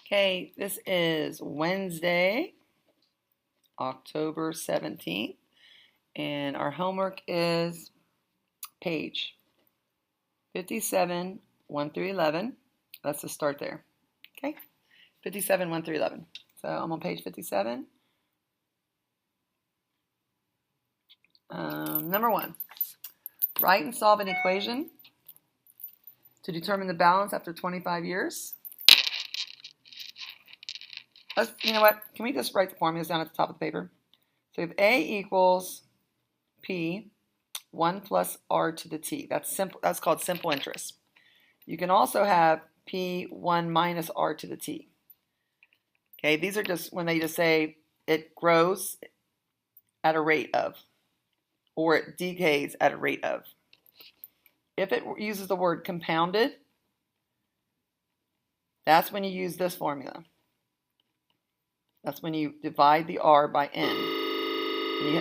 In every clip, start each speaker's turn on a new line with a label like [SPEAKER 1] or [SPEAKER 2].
[SPEAKER 1] Okay, this is Wednesday, October 17th, and our homework is page 57, 1 through 11. Let's just start there. Okay, 57, 1 through 11. So I'm on page 57. Number 1, write and solve an equation to determine the balance after 25 years. You know what? Can we just write the formulas down at the top of the paper? So we have A equals P 1 plus R to the T. That's simple. That's called simple interest. You can also have P1 minus R to the T. Okay, these are just when they just say it grows at a rate of, or it decays at a rate of. If it uses the word compounded, that's when you use this formula. That's when you divide the R by N.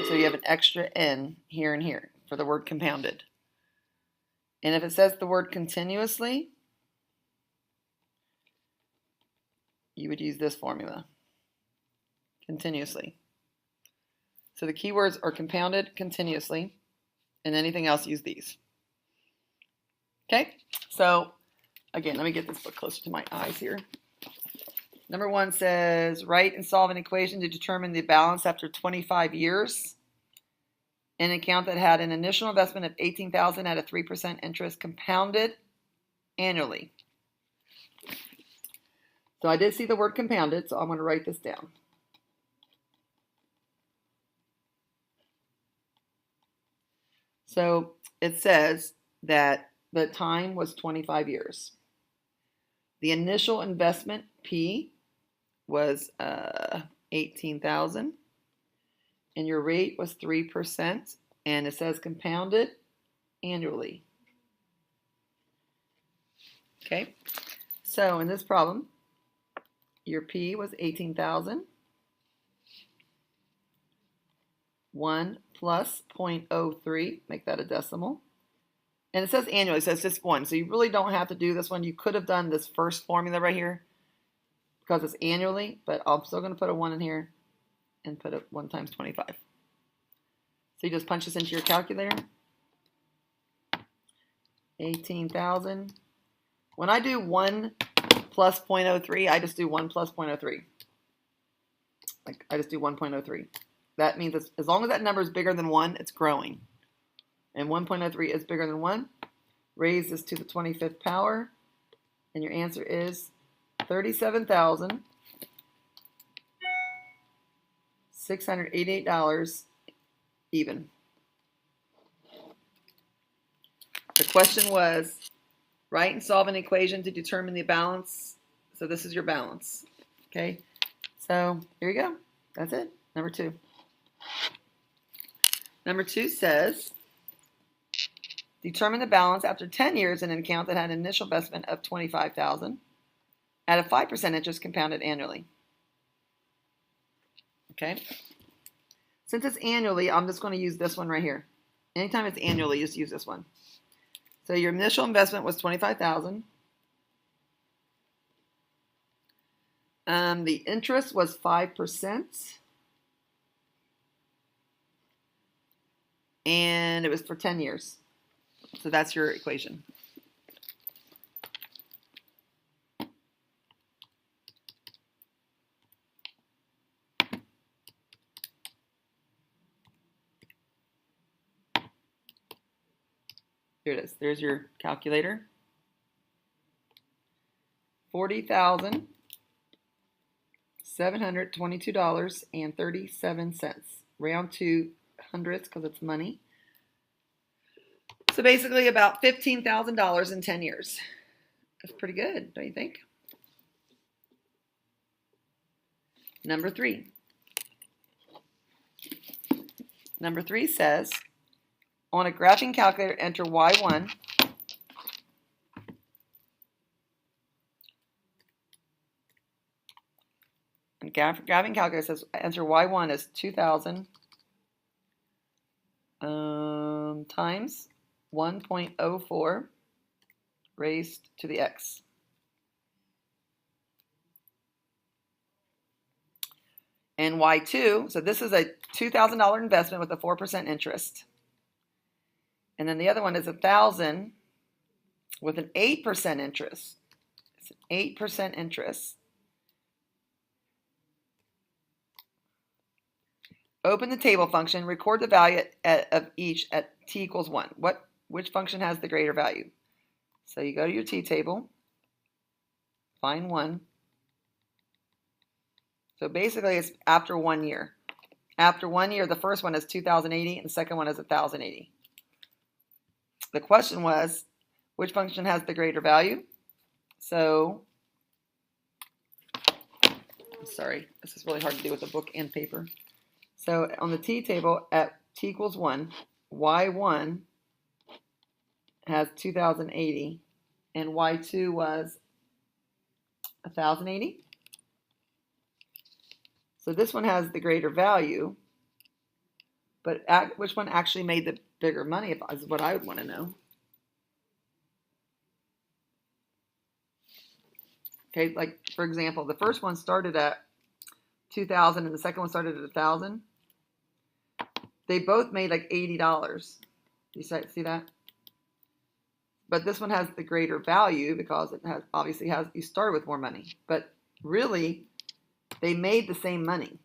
[SPEAKER 1] So you have an extra N here and here for the word compounded. And if it says the word continuously, you would use this formula. Continuously. So the keywords are compounded, continuously, and anything else, use these. Okay, so again, let me get this book closer to my eyes here. Number 1 says, write and solve an equation to determine the balance after 25 years in an account that had an initial investment of $18,000 at a 3% interest compounded annually. So I did see the word compounded, so I'm going to write this down. So it says that the time was 25 years. The initial investment, P, was $18,000, and your rate was 3%, and it says compounded annually. Okay, so in this problem, your P was 18,000. 1 plus 0.03, make that a decimal. And it says annually, so it's just 1. So you really don't have to do this one. You could have done this first formula right here because it's annually, but I'm still going to put a 1 in here and put a 1 times 25. So you just punch this into your calculator. 18,000. When I do 1 plus 0.03, I just do 1 plus 0.03. Like I just do 1.03. That means as long as that number is bigger than 1, it's growing. And 1.03 is bigger than 1. Raise this to the 25th power. And your answer is $37,688 even. The question was, write and solve an equation to determine the balance. So this is your balance. Okay, so here you go. That's it. Number 2. Number 2 says, determine the balance after 10 years in an account that had an initial investment of $25,000 at a 5% interest compounded annually. Okay. Since it's annually, I'm just going to use this one right here. Anytime it's annually, just use this one. So your initial investment was $25,000. The interest was 5%. And it was for 10 years. So that's your equation. Here it is. There's your calculator. $40,722.37. Round to hundreds because it's money. So basically about $15,000 in 10 years. That's pretty good, don't you think? Number 3. Number 3 says, on a graphing calculator, enter Y1. And graphing calculator says enter Y1 as 2,000 times 1.04 raised to the x. And Y2, so this is a $2,000 investment with a 4% interest. And then the other one is 1,000 with an 8% interest. It's an 8% interest. Open the table function, record the value of each at t equals 1. Which function has the greater value? So you go to your t table, find 1. So basically it's after 1 year. After 1 year, the first one is 2,080 and the second one is 1,080. The question was, which function has the greater value? So, I'm sorry, this is really hard to do with a book and paper. So on the t table at t equals 1, y1 has 2,080 and y2 was 1,080. So this one has the greater value, but which one actually made the bigger money is what I would want to know. Okay, like for example, the first one started at 2,000 and the second one started at 1,000. They both made like $80. You see that? But this one has the greater value because it has obviously you started with more money. But really, they made the same money.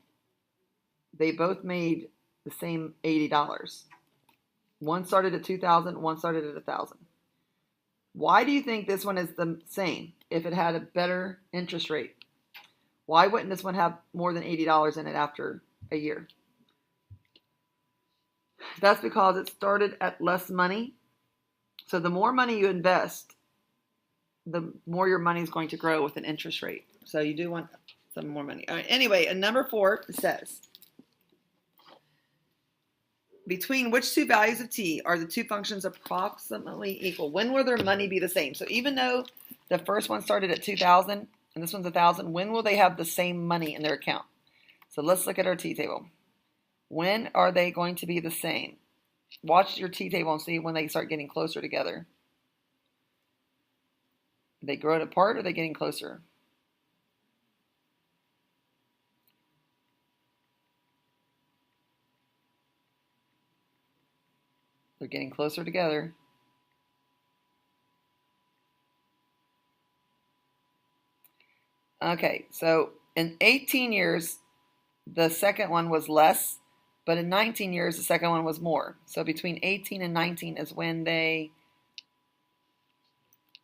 [SPEAKER 1] They both made the same $80. One started at 2,000, one started at 1,000. Why do you think this one is the same if it had a better interest rate? Why wouldn't this one have more than $80 in it after a year? That's because it started at less money. So the more money you invest, the more your money is going to grow with an interest rate. So you do want some more money. All right. Anyway, in number 4, it says, between which two values of t are the two functions approximately equal? When will their money be the same? So even though the first one started at 2,000 and this one's 1,000, when will they have the same money in their account? So let's look at our t table. When are they going to be the same? Watch your t table and see when they start getting closer together. Are they growing apart or are they getting closer? They're getting closer together. Okay, so in 18 years, the second one was less, but in 19 years, the second one was more. So between 18 and 19 is when they,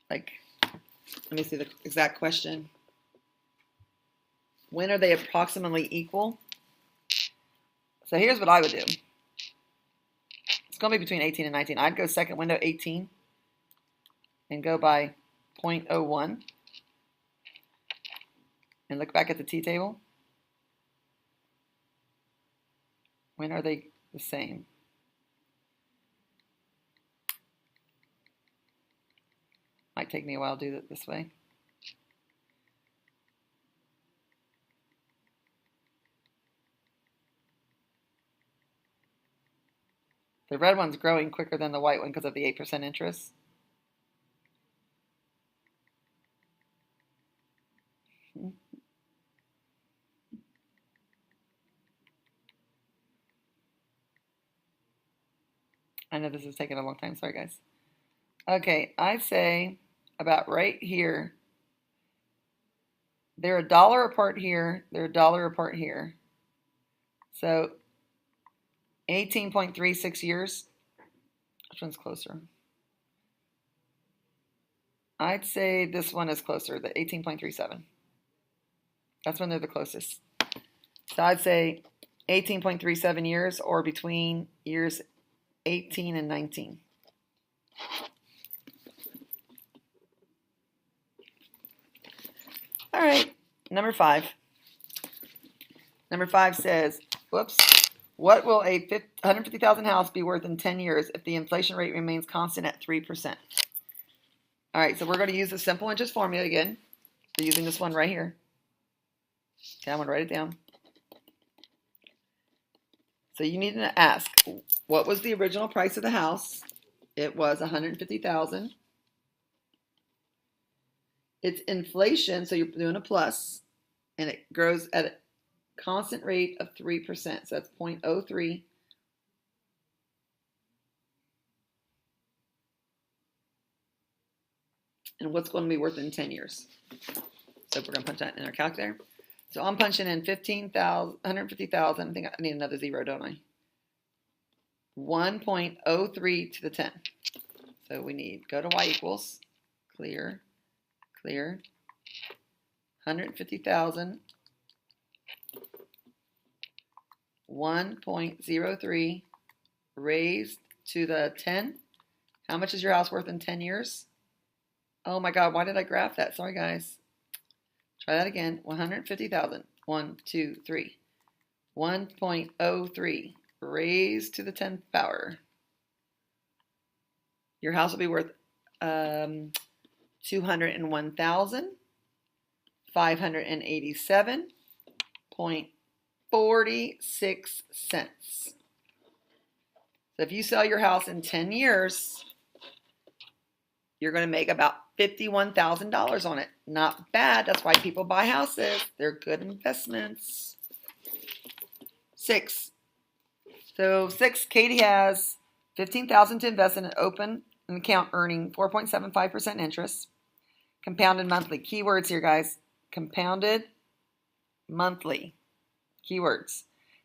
[SPEAKER 1] like, let me see the exact question. When are they approximately equal? So here's what I would do. It's going to be between 18 and 19. I'd go second window 18 and go by 0.01 and look back at the t table. When are they the same? Might take me a while to do it this way. The red one's growing quicker than the white one because of the 8% interest. I know this is taking a long time. Sorry, guys. Okay, I'd say about right here. They're $1 apart here. They're $1 apart here. So 18.36 years. Which one's closer? I'd say this one is closer, the 18.37. That's when they're the closest. So I'd say 18.37 years or between years 18 and 19. All right, number 5. Number 5 says, whoops, what will a 150,000 house be worth in 10 years if the inflation rate remains constant at 3%? All right, so we're going to use the simple interest formula again. We're using this one right here. Okay, I'm going to write it down. So you need to ask, what was the original price of the house? It was $150,000. It's inflation, so you're doing a plus, and it grows at constant rate of 3%. So that's 0.03. And what's going to be worth in 10 years? So we're going to punch that in our calculator. So I'm punching in 150,000. I think I need another zero, don't I? 1.03 to the 10. So we need, go to y equals, clear, 150,000, 1.03 raised to the 10. How much is your house worth in 10 years? Oh my God, why did I graph that? Sorry, guys. Try that again. 150,000. 1, 2, 3. 1.03 raised to the 10th power. Your house will be worth 201,587.46 cents. So if you sell your house in 10 years, you're going to make about $51,000 on it. Not bad. That's why people buy houses. They're good investments. 6. So 6, Katie has $15,000 to invest in an open account earning 4.75% interest. Compounded monthly. Keywords here, guys. Compounded monthly. Keywords.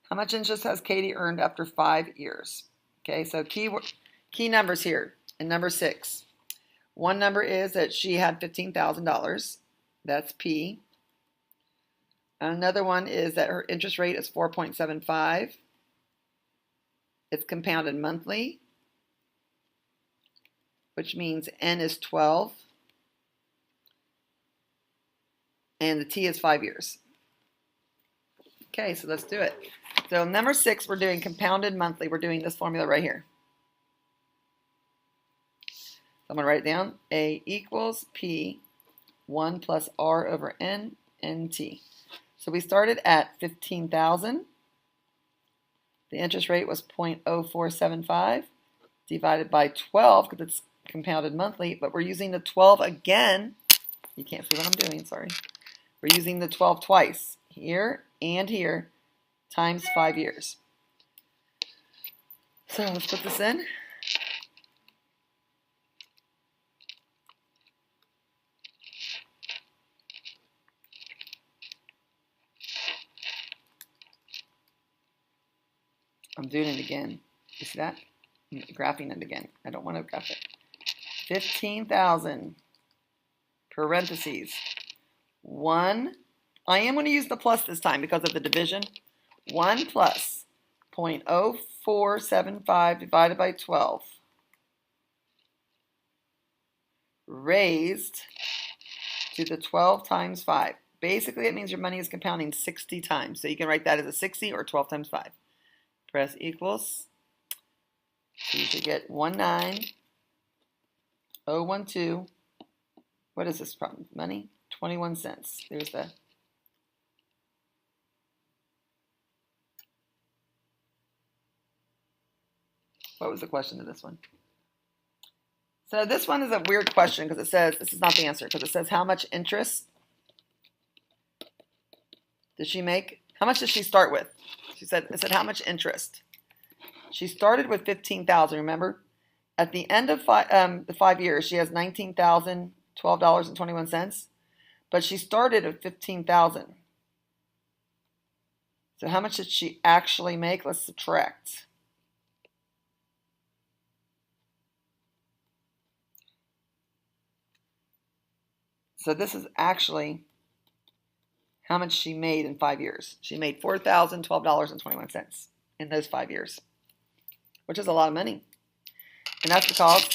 [SPEAKER 1] How much interest has Katie earned after 5 years? Okay, so key numbers here in number 6. One number is that she had $15,000. That's P. Another one is that her interest rate is 4.75. It's compounded monthly, which means N is 12. And the T is 5 years. Okay, so let's do it. So number 6, we're doing compounded monthly. We're doing this formula right here. I'm going to write it down. A equals P 1 plus R over N T. So we started at 15,000. The interest rate was 0.0475 divided by 12 because it's compounded monthly, but we're using the 12 again. You can't see what I'm doing, sorry. We're using the 12 twice, here and here, times 5 years. So let's put this in. I'm doing it again. You see that? I'm graphing it again. I don't want to graph it. 15,000 parentheses 1. I am going to use the plus this time because of the division. 1 plus 0.0475 divided by 12 raised to the 12 times 5. Basically, it means your money is compounding 60 times. So you can write that as a 60 or 12 times 5. Press equals. So you should get 19012. What is this problem? Money? 21 cents. There's the. What was the question to this one? So this one is a weird question because it says, this is not the answer, because it says how much interest did she make? How much did she start with? It said how much interest? She started with 15,000, remember? At the end of the 5 years, she has $19,012.21, but she started at 15,000. So how much did she actually make? Let's subtract. So this is actually how much she made in 5 years. She made $4,012.21 in those 5 years, which is a lot of money. And that's because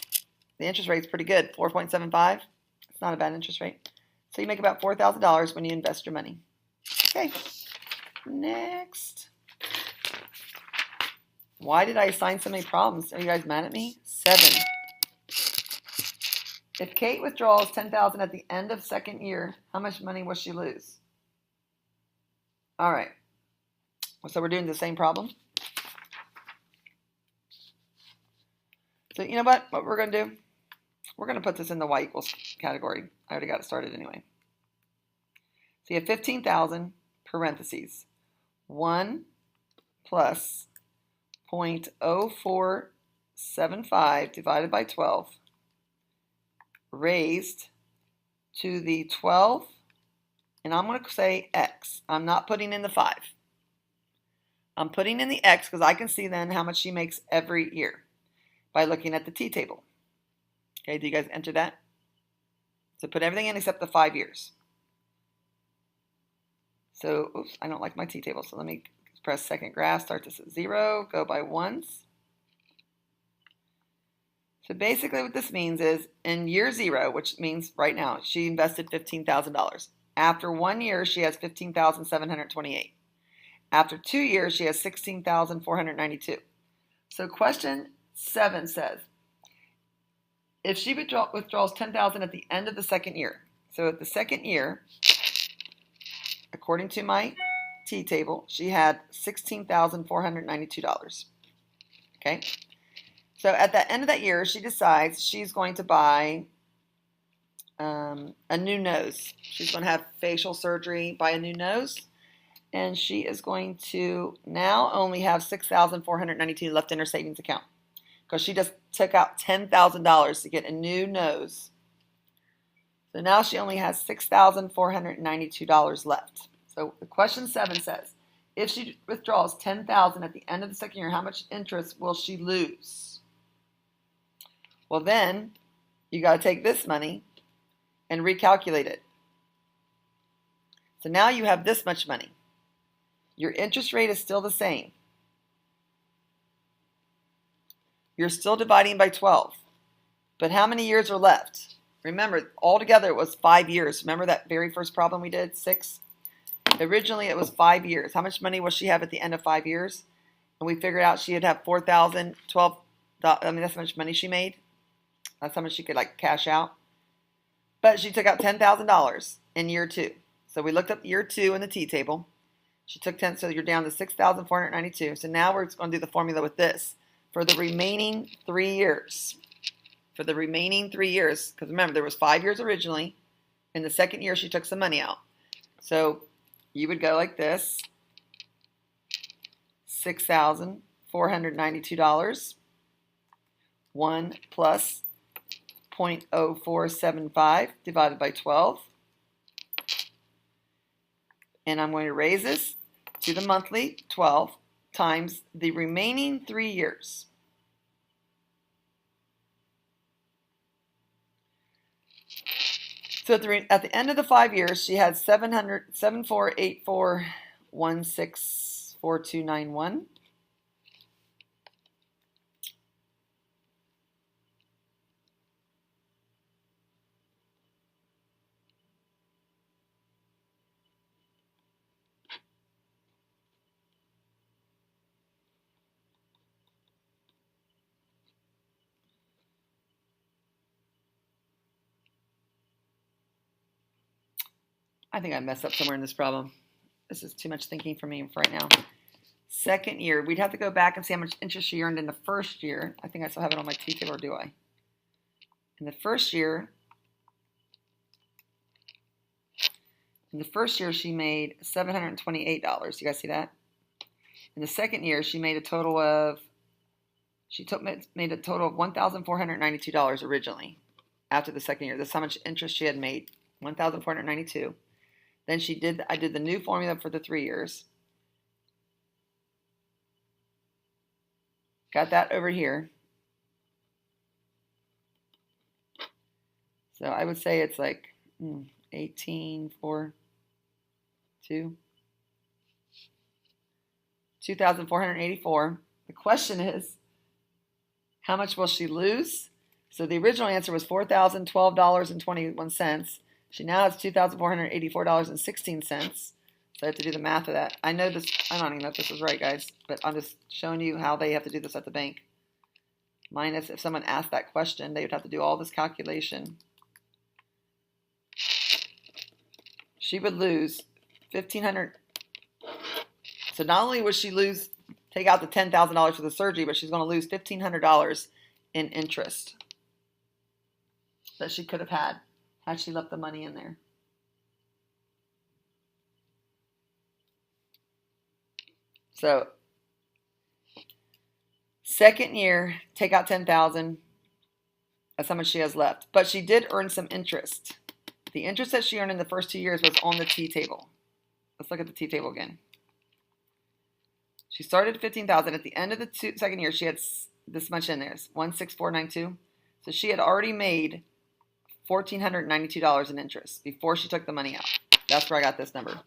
[SPEAKER 1] the interest rate is pretty good, 4.75. It's not a bad interest rate. So you make about $4,000 when you invest your money. Okay, next. Why did I assign so many problems? Are you guys mad at me? 7. If Kate withdraws $10,000 at the end of second year, how much money will she lose? All right. So we're doing the same problem. So you know what? What we're going to do? We're going to put this in the y equals category. I already got it started anyway. So you have 15,000 parentheses. 1 plus 0.0475 divided by 12 raised to the 12, and I'm going to say x. I'm not putting in the 5. I'm putting in the x because I can see then how much she makes every year by looking at the t table. Okay, do you guys enter that? So put everything in except the 5 years. So, oops, I don't like my t table, so let me press second graph, start this at 0, go by ones. So basically what this means is in year 0, which means right now, she invested $15,000. After 1 year, she has $15,728. After 2 years, she has $16,492. So question 7 says, if she withdraws $10,000 at the end of the second year, so at the second year, according to my T table, she had $16,492. Okay? So at the end of that year, she decides she's going to buy a new nose. She's going to have facial surgery, buy a new nose, and she is going to now only have $6,492 left in her savings account because she just took out $10,000 to get a new nose. So now she only has $6,492 left. So the question 7 says, if she withdraws $10,000 at the end of the second year, how much interest will she lose? Well, then you got to take this money and recalculate it. So now you have this much money. Your interest rate is still the same. You're still dividing by 12. But how many years are left? Remember, altogether it was 5 years. Remember that very first problem we did, 6? Originally it was 5 years. How much money will she have at the end of 5 years? And we figured out she'd have $4,012. I mean, that's how much money she made. That's how much she could like cash out. But she took out $10,000 in year 2. So we looked up year 2 in the T table. She took 10, so you're down to $6,492. So now we're going to do the formula with this for the remaining 3 years. For the remaining 3 years, because remember there was 5 years originally. In the second year she took some money out. So you would go like this: $6,492. 1 plus 0.0475 divided by 12. And I'm going to raise this to the monthly 12 times the remaining 3 years. So at the end of the 5 years, she had 7484164291. I think I messed up somewhere in this problem. This is too much thinking for me right now. Second year, we'd have to go back and see how much interest she earned in the first year. I think I still have it on my T table, or do I? In the first year, she made $728. You guys see that? In the second year, she made a total of $1,492 originally. After the second year, that's how much interest she had made, $1,492. Then I did the new formula for the 3 years. Got that over here. So I would say it's like 1842. 2,484. The question is, how much will she lose? So the original answer was $4,012.21. She now has $2,484.16. So I have to do the math of that. I know this, I don't even know if this is right, guys, but I'm just showing you how they have to do this at the bank. Minus, if someone asked that question, they would have to do all this calculation. She would lose $1,500. So not only would she take out the $10,000 for the surgery, but she's going to lose $1,500 in interest that she could have had she left the money in there. So second year, take out 10,000. That's how much she has left. But she did earn some interest. The interest that she earned in the first 2 years was on the T table. Let's look at the T table again. She started at 15,000. At the end of the second year, she had this much in there, 16492. So she had already made $1,492 in interest before she took the money out. That's where I got this number.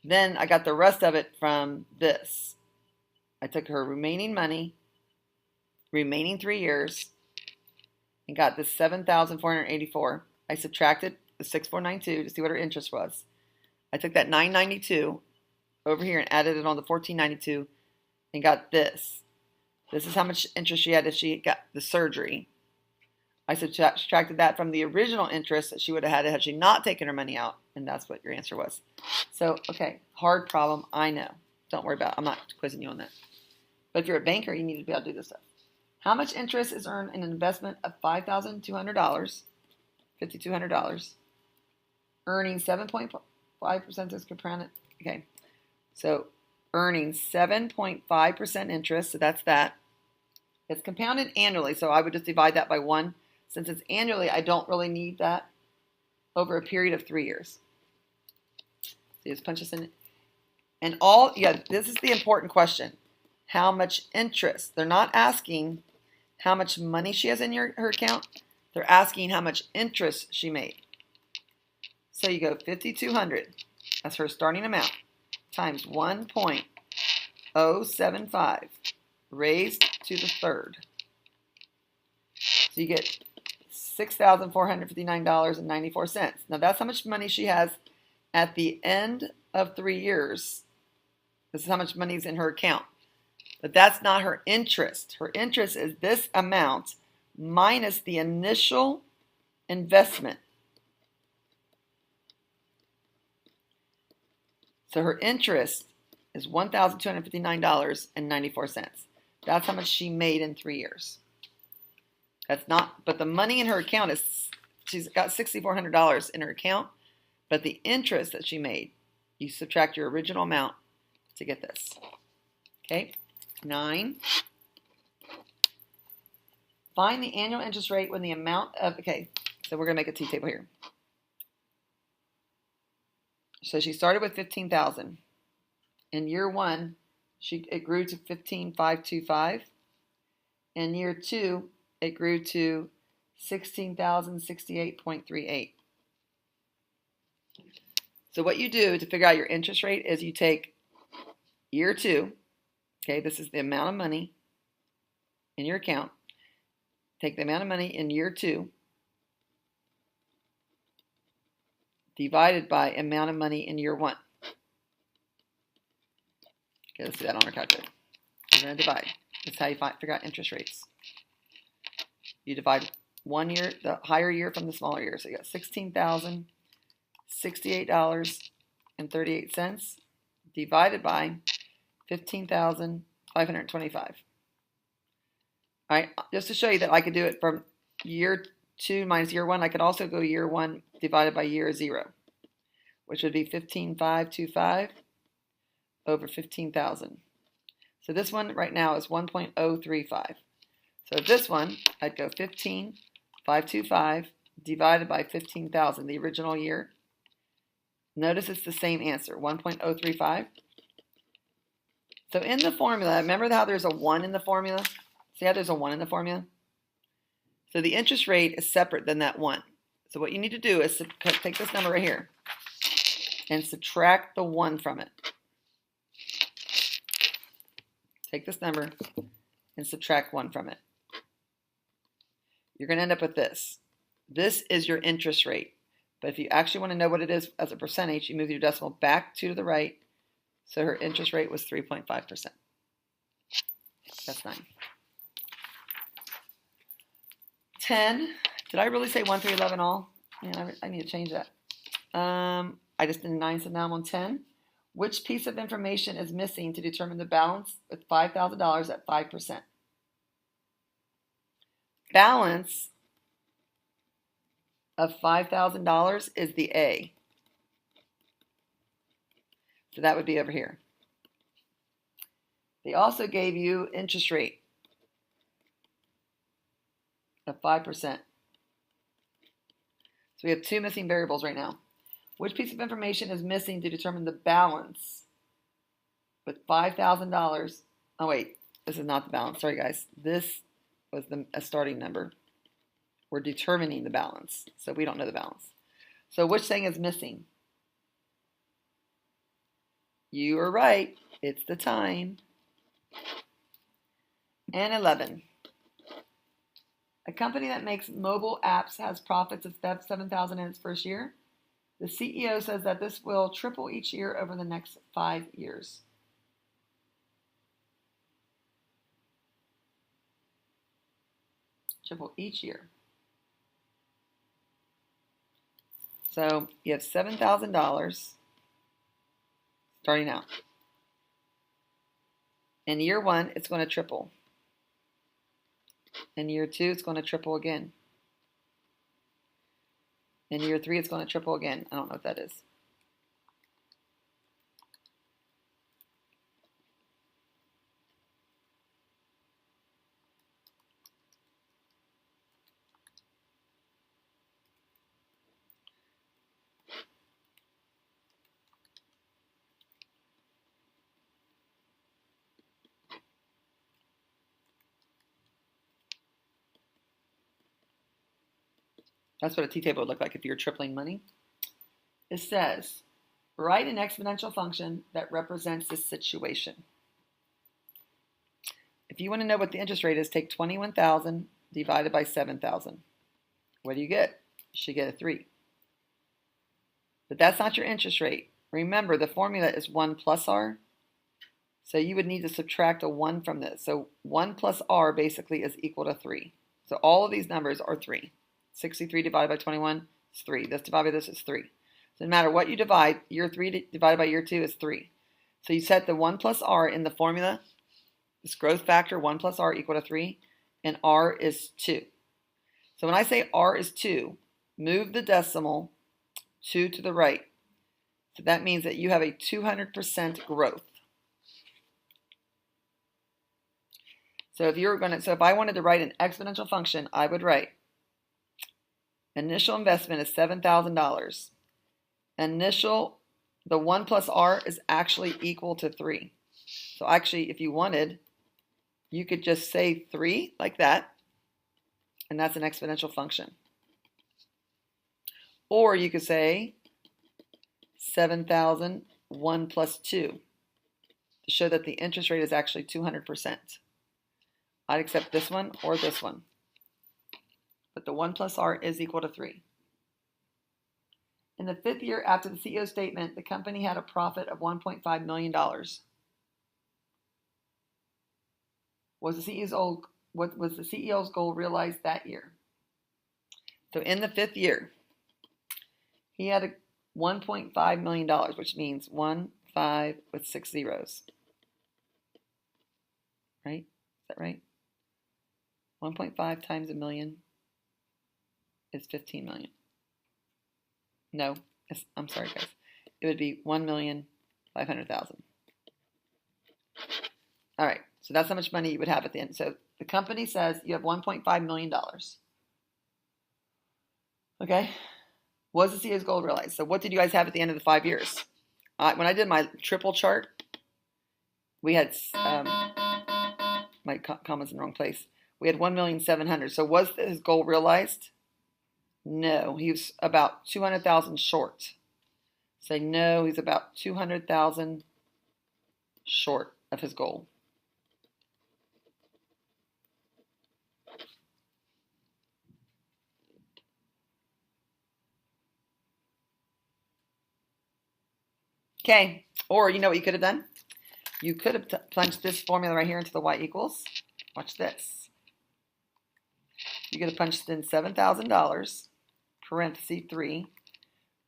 [SPEAKER 1] Then I got the rest of it from this. I took her remaining money, remaining 3 years, and got this 7,484. I subtracted the 6,492 to see what her interest was. I took that 992 over here and added it on the 1,492 and got this. This is how much interest she had if she got the surgery. I subtracted that from the original interest that she would have had she not taken her money out, and that's what your answer was. So, okay, hard problem, I know. Don't worry about it. I'm not quizzing you on that. But if you're a banker, you need to be able to do this stuff. How much interest is earned in an investment of $5,200, $5,200, earning 7.5% as compounded? Okay, so earning 7.5% interest, so that's that. It's compounded annually, so I would just divide that by 1. Since it's annually, I don't really need that over a period of 3 years. So you just punch this in. And this is the important question. How much interest? They're not asking how much money she has in her account. They're asking how much interest she made. So you go 5,200. That's her starting amount times 1.075 raised to the third. So you get $6,459.94. Now that's how much money she has at the end of 3 years. This is how much money is in her account. But that's not her interest. Her interest is this amount minus the initial investment. So her interest is $1,259.94. That's how much she made in 3 years. That's not, but the money in her account is, she's got $6,400 in her account, but the interest that she made, you subtract your original amount to get this. Okay, 9. Find the annual interest rate when the amount of, okay, so we're going to make a T table here. So she started with 15,000. In year 1, it grew to 15,525. In year 2, it grew to 16,068.38. So what you do to figure out your interest rate is you take year 2, okay, this is the amount of money in your account. Take the amount of money in year 2 divided by amount of money in year 1. Okay, let's do that on our calculator. We're going to divide. That's how you figure out interest rates. You divide 1 year, the higher year from the smaller year. So you got $16,068.38 divided by 15,525. All right, just to show you that I could do it from year 2 minus year 1, I could also go year 1 divided by year 0, which would be 15,525 over 15,000. So this one right now is 1.035. So this one, I'd go 15,525 divided by 15,000, the original year. Notice it's the same answer, 1.035. So in the formula, remember how there's a 1 in the formula? See how there's a 1 in the formula? So the interest rate is separate than that 1. So what you need to do is take this number right here and subtract the 1 from it. Take this number and subtract 1 from it. You're going to end up with this. This is your interest rate. But if you actually want to know what it is as a percentage, you move your decimal back 2 to the right. So her interest rate was 3.5%. That's 9. 10. Did I really say 1 through 11 all? Yeah, I need to change that. I just did 9, so now I'm on 10. Which piece of information is missing to determine the balance with $5,000 at 5%? Balance of $5,000 is the A. So that would be over here. They also gave you interest rate of 5%. So we have two missing variables right now. Which piece of information is missing to determine the balance with $5,000? Oh, wait, this is not the balance. Sorry, guys. This was a starting number. We're determining the balance, so we don't know the balance. So which thing is missing? You are right. It's the time. And 11. A company that makes mobile apps has profits of $7,000 in its first year. The CEO says that this will triple each year over the next 5 years. Triple each year. So you have $7,000 starting out. In year one, it's going to triple. In year two, it's going to triple again. In year three, it's going to triple again. I don't know what that is. That's what a t-table would look like if you're tripling money. It says, write an exponential function that represents this situation. If you want to know what the interest rate is, take 21,000 divided by 7,000. What do you get? You should get a 3. But that's not your interest rate. Remember, the formula is 1 plus r. So you would need to subtract a 1 from this. So 1 plus r basically is equal to 3. So all of these numbers are 3. 63 divided by 21 is 3. This divided by this is 3. So no matter what you divide, year 3 divided by year 2 is 3. So you set the 1 plus r in the formula, this growth factor, 1 plus r equal to 3, and r is 2. So when I say r is 2, move the decimal 2 to the right. So that means that you have a 200% growth. So if I wanted to write an exponential function, I would write initial investment is $7,000. The 1 plus r is actually equal to 3. So actually, if you wanted, you could just say 3 like that, and that's an exponential function. Or you could say 7,000, 1 plus 2, to show that the interest rate is actually 200%. I'd accept this one or this one. But the 1 plus r is equal to 3. In the 5th year after the CEO's statement, the company had a profit of $1.5 million. What was the CEO's goal realized that year? So in the 5th year, he had a $1.5 million, which means 1, 5 with 6 zeros. Right? Is that right? 1.5 times a million is 15 million. No, I'm sorry, guys. It would be 1,500,000. All right, so that's how much money you would have at the end. So the company says you have $1.5 million. Okay, was the CEO's goal realized? So what did you guys have at the end of the 5 years? When I did my triple chart, we had my comma's in the wrong place. We had 1,700,000. So was his goal realized? No, he was about 200,000 short. Say no, he's about 200,000 short of his goal. Okay, or you know what you could have done? You could have plunged this formula right here into the y equals. Watch this. You could have punched in $7,000, parenthesis 3,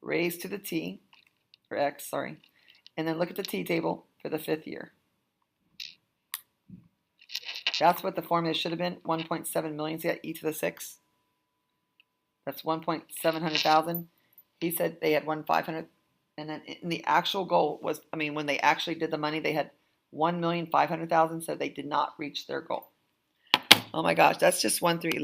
[SPEAKER 1] raised to the t, or x, sorry, and then look at the t table for the 5th year. That's what the formula should have been, 1.7 million, so you got e to the 6. That's 1.700,000. He said they had 1,500. And then the actual goal was, I mean, when they actually did the money, they had 1,500,000, so they did not reach their goal. Oh my gosh, that's just 1 through 11.